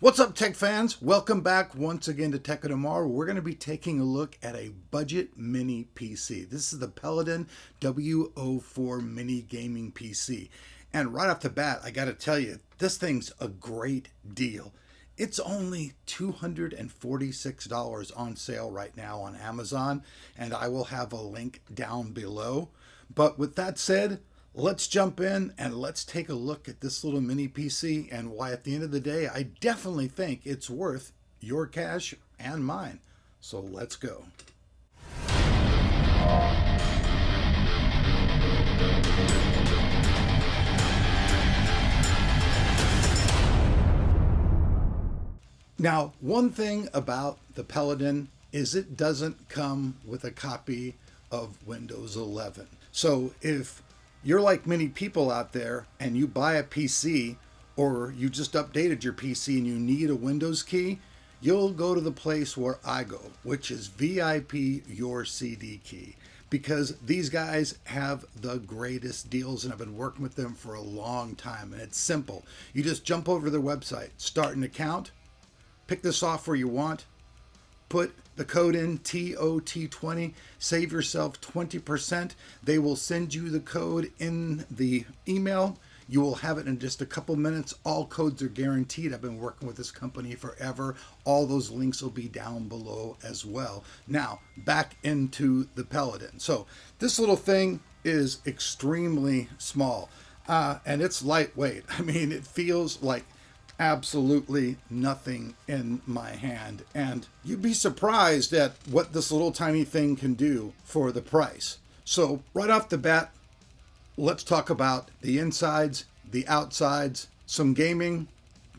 What's up, tech fans? Welcome back once again to Tech of Tomorrow. We're going to be taking a look at a budget mini PC. This is the Paladin W04 mini gaming PC. And right off the bat, I got to tell you, this thing's a great deal. It's only $246 on sale right now on Amazon, and I will have a link down below. But with that said, let's jump in and let's take a look at this little mini PC and why at the end of the day, I definitely think it's worth your cash and mine. So let's go. Now, one thing about the Paladin is it doesn't come with a copy of Windows 11. So if you're like many people out there and you buy a PC or you just updated your PC and you need a Windows key, you'll go to the place where I go, which is VIP Your CD Key, because these guys have the greatest deals and I've been working with them for a long time. And it's simple. You just jump over to their website, start an account, pick the software you want, put the code in TOT20, save yourself 20%. They will send you the code in the email. You will have it in just a couple minutes. All codes are guaranteed. I've been working with this company forever. All those links will be down below as well. Now, back into the Paladin. So this little thing is extremely small and it's lightweight. I mean, it feels like absolutely nothing in my hand, and you'd be surprised at what this little tiny thing can do for the price. So right off the bat, let's talk about the insides, the outsides, some gaming,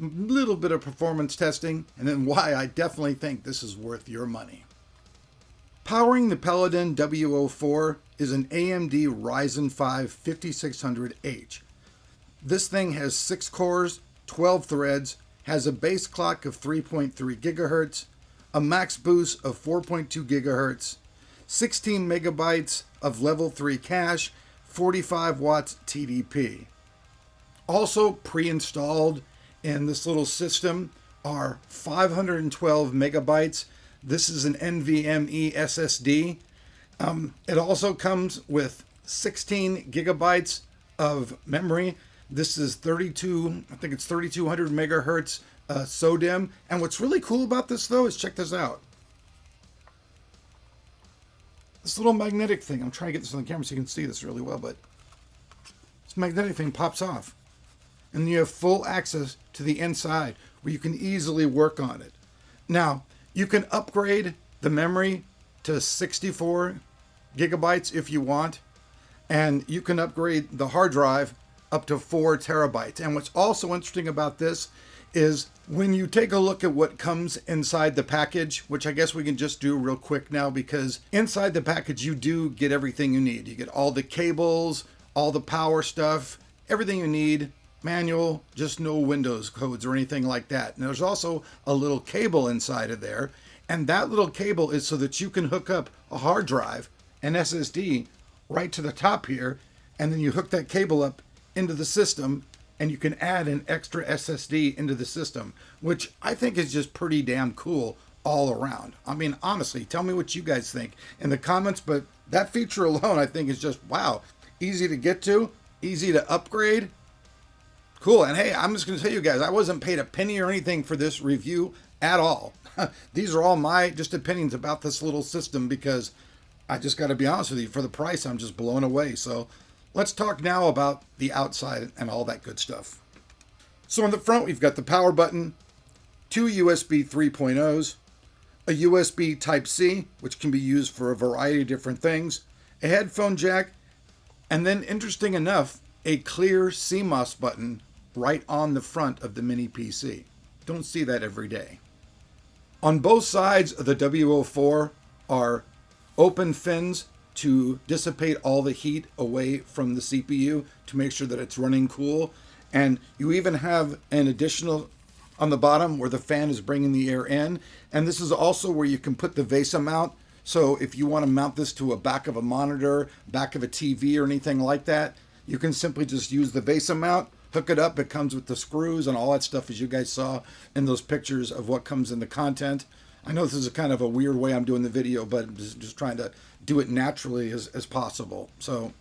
a little bit of performance testing, and then why I definitely think this is worth your money. Powering the Paladin W04 is an AMD Ryzen 5 5600H. This thing has 6 cores, 12 threads, has a base clock of 3.3 gigahertz, a max boost of 4.2 gigahertz, 16 megabytes of level 3 cache, 45 watts TDP. Also pre-installed in this little system are 512 megabytes. This is an NVMe SSD. It also comes with 16 gigabytes of memory. This is 3200 megahertz SODIMM. And what's really cool about this though is check this out. This little magnetic thing, I'm trying to get this on the camera so you can see this really well, but this magnetic thing pops off. And you have full access to the inside where you can easily work on it. Now, you can upgrade the memory to 64 gigabytes if you want. And you can upgrade the hard drive up to 4 terabytes. And what's also interesting about this is when you take a look at what comes inside the package, which I guess we can just do real quick now, because inside the package you do get everything you need. You get all the cables, all the power stuff, everything you need, manual, just no Windows codes or anything like that. And there's also a little cable inside of there, and that little cable is so that you can hook up a hard drive, an SSD, right to the top here, and then you hook that cable up into the system and you can add an extra SSD into the system, which I think is just pretty damn cool all around. I mean, honestly, tell me what you guys think in the comments, but that feature alone I think is just wow. Easy to get to, easy to upgrade. Cool. And hey, I'm just going to tell you guys, I wasn't paid a penny or anything for this review at all. These are all my just opinions about this little system, because I just got to be honest with you, for the price, I'm just blown away. So let's talk now about the outside and all that good stuff. So on the front, we've got the power button, 2 USB 3.0s, a USB Type-C, which can be used for a variety of different things, a headphone jack, and then interesting enough, a clear CMOS button right on the front of the mini PC. Don't see that every day. On both sides of the W04 are open fins to dissipate all the heat away from the CPU to make sure that it's running cool. And you even have an additional on the bottom where the fan is bringing the air in. And this is also where you can put the VESA mount. So if you want to mount this to a back of a monitor, back of a TV or anything like that, you can simply just use the VESA mount, hook it up. It comes with the screws and all that stuff, as you guys saw in those pictures of what comes in the content. I know this is a kind of a weird way I'm doing the video, but I'm just trying to do it naturally as possible. So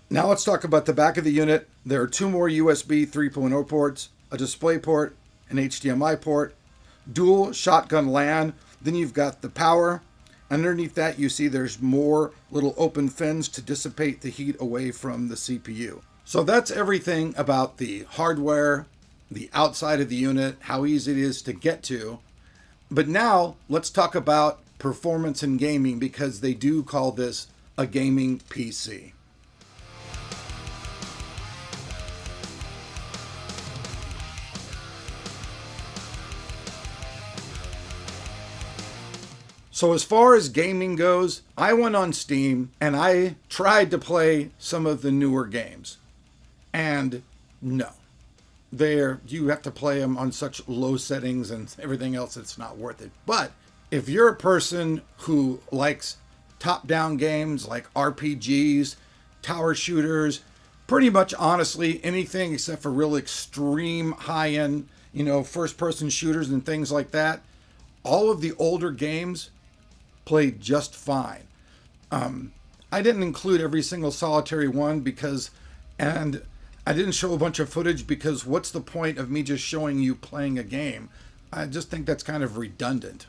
now let's talk about the back of the unit. There are 2 more USB 3.0 ports, a display port, an HDMI port, dual shotgun LAN. Then you've got the power. Underneath that, you see there's more little open fins to dissipate the heat away from the CPU. So that's everything about the hardware, the outside of the unit, how easy it is to get to. But now let's talk about performance in gaming, because they do call this a gaming PC. So as far as gaming goes, I went on Steam and I tried to play some of the newer games. And no, you have to play them on such low settings and everything else, it's not worth it. But if you're a person who likes top-down games like RPGs, tower shooters, pretty much honestly anything except for real extreme high-end, first-person shooters and things like that, all of the older games played just fine. I didn't include every single solitary one and I didn't show a bunch of footage because what's the point of me just showing you playing a game? I just think that's kind of redundant.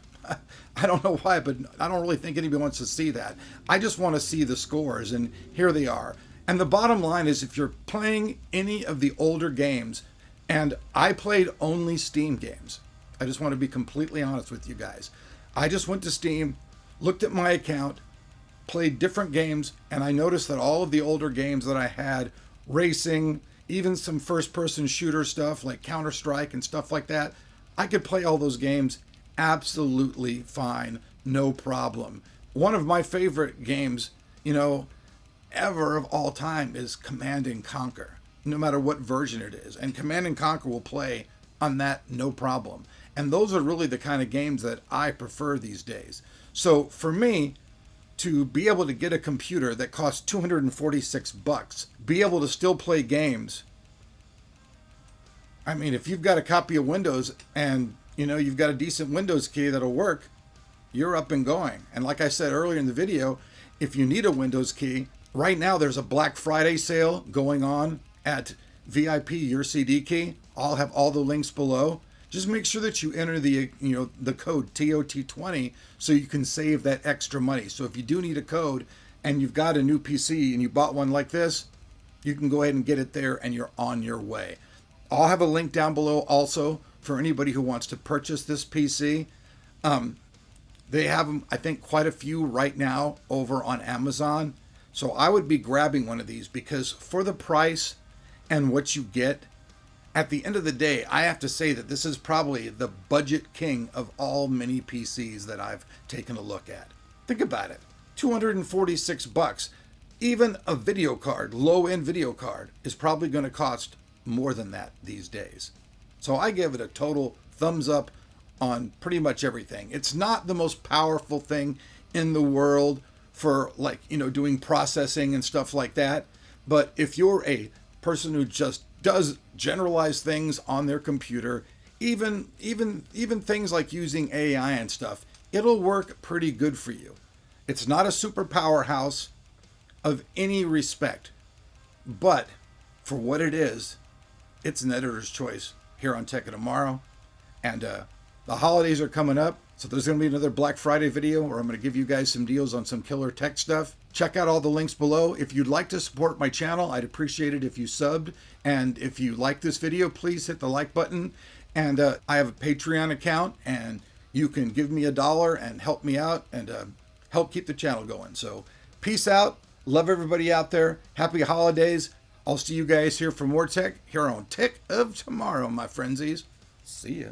I don't know why, but I don't really think anybody wants to see that. I just want to see the scores, and here they are. And the bottom line is, if you're playing any of the older games, and I played only Steam games, I just want to be completely honest with you guys. I just went to Steam, looked at my account, played different games, and I noticed that all of the older games that I had, racing, even some first-person shooter stuff like Counter-Strike and stuff like that, I could play all those games absolutely fine, no problem. One of my favorite games, ever of all time is Command and Conquer, no matter what version it is. And Command and Conquer will play on that no problem. And those are really the kind of games that I prefer these days. So for me, to be able to get a computer that costs $246, be able to still play games. I mean, if you've got a copy of Windows and, you've got a decent Windows key that'll work, you're up and going. And like I said earlier in the video, if you need a Windows key, right now there's a Black Friday sale going on at VIP Your CD Key. I'll have all the links below. Just make sure that you enter the code TOT20 so you can save that extra money. So if you do need a code and you've got a new PC and you bought one like this, you can go ahead and get it there and you're on your way. I'll have a link down below also for anybody who wants to purchase this PC. They have them, I think, quite a few right now over on Amazon. So I would be grabbing one of these because for the price and what you get, at the end of the day, I have to say that this is probably the budget king of all mini PCs that I've taken a look at. Think about it, $246. Even a video card, low-end video card, is probably going to cost more than that these days. So I give it a total thumbs up on pretty much everything. It's not the most powerful thing in the world for doing processing and stuff like that. But if you're a person who just does generalized things on their computer, even things like using AI and stuff, it'll work pretty good for you. It's not a super powerhouse of any respect, but for what it is, it's an editor's choice here on Tech of Tomorrow. And the holidays are coming up, so there's going to be another Black Friday video where I'm going to give you guys some deals on some killer tech stuff. Check out all the links below. If you'd like to support my channel, I'd appreciate it if you subbed. And if you like this video, please hit the like button. And I have a Patreon account, and you can give me $1 and help me out and help keep the channel going. So peace out. Love everybody out there. Happy holidays. I'll see you guys here for more tech here on Tech of Tomorrow, my friendsies. See ya.